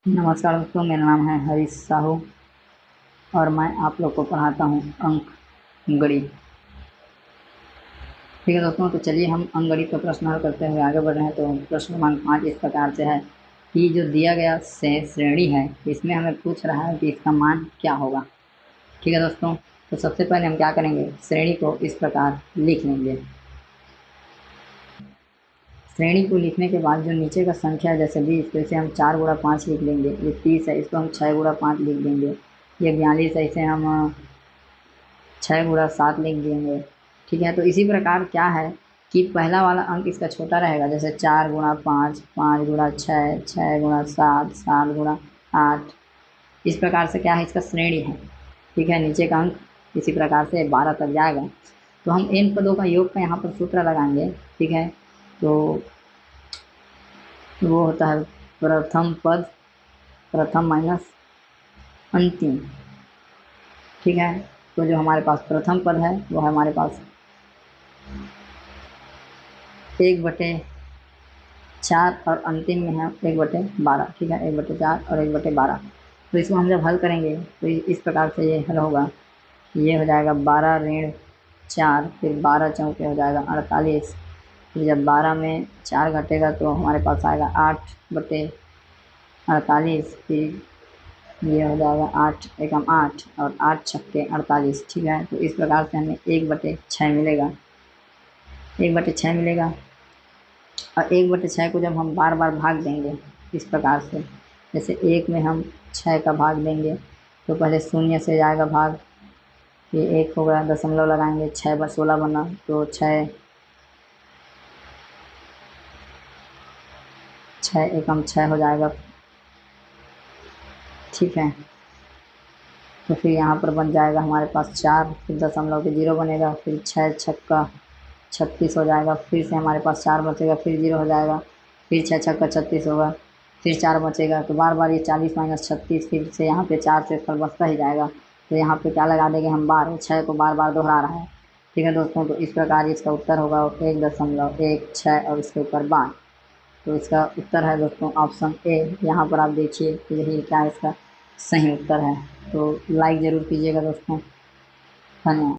नमस्कार दोस्तों, मेरा नाम है हरीश साहू और मैं आप लोग को पढ़ाता हूँ अंक गणित। ठीक है दोस्तों, तो चलिए हम अंक गणित का प्रश्न हल करते हुए आगे बढ़ रहे हैं। तो प्रश्न क्रमांक 5 इस प्रकार से है कि जो दिया गया श्रेणी है इसमें हमें पूछ रहा है कि इसका मान क्या होगा। ठीक है दोस्तों, तो सबसे पहले हम क्या करेंगे, श्रेणी को इस प्रकार लिख लेंगे। श्रेणी को लिखने के बाद जो नीचे का संख्या है जैसे 20, तो इसे हम 4 गुणा 5 लिख लेंगे। ये 30 है, इसको हम 6 गुणा 5 लिख देंगे। ये 42 है, इसे हम 6 गुणा 7 लिख देंगे। ठीक है, तो इसी प्रकार क्या है कि पहला वाला अंक इसका छोटा रहेगा, जैसे 4 गुणा 5, 5 गुणा 6, 6 गुणा 7, 7 गुणा 8। इस प्रकार से क्या है, इसका श्रेणी है। ठीक है, नीचे का अंक इसी प्रकार से 12 तक जाएगा। तो हम इन पदों का योग का यहाँ पर सूत्र लगाएंगे। ठीक है, तो वो होता है प्रथम पद, प्रथम माइनस अंतिम। ठीक है, तो जो हमारे पास प्रथम पद है वो है हमारे पास 1/4 और अंतिम में है 1/12। ठीक है, 1/4 और 1/12। तो इसको हम जब हल करेंगे तो इस प्रकार से ये हल होगा। ये हो जाएगा 12 ऋण 4, फिर 12 चौके हो जाएगा 48। फिर जब 12 में 4 घटेगा तो हमारे पास आएगा 8/48। फिर ये हो जाएगा 8 एकम 8 और 8 छक्के 48। ठीक है, तो इस प्रकार से हमें 1/6 मिलेगा, 1/6 मिलेगा। और 1/6 को जब हम बार बार भाग देंगे इस प्रकार से, जैसे 1 में हम 6 का भाग देंगे तो पहले शून्य से जाएगा भाग, ये 1 हो गया, दशमलव लगाएंगे, 6/16 बना तो 6 एकम 6 हो जाएगा। ठीक है, तो फिर यहाँ पर बन जाएगा हमारे पास 4, फिर दशमलव के 0 बनेगा, फिर 6 छक्का 36 हो जाएगा। फिर से हमारे पास 4 बचेगा, फिर 0 हो जाएगा, फिर 6 छक्का 36 होगा, फिर 4 बचेगा। तो बार बार ये 40 माइनस 36, फिर से यहाँ पे 4 से फल बचता ही जाएगा। तो यहाँ पे क्या लगा देंगे हम, बार, 6 को बार बार दोहरा रहा है। ठीक है दोस्तों, तो इस प्रकार इसका उत्तर होगा 1.16 और इसके ऊपर बार। तो इसका उत्तर है दोस्तों ऑप्शन ए। यहाँ पर आप देखिए कि यही क्या इसका सही उत्तर है। तो लाइक ज़रूर कीजिएगा दोस्तों, धन्यवाद।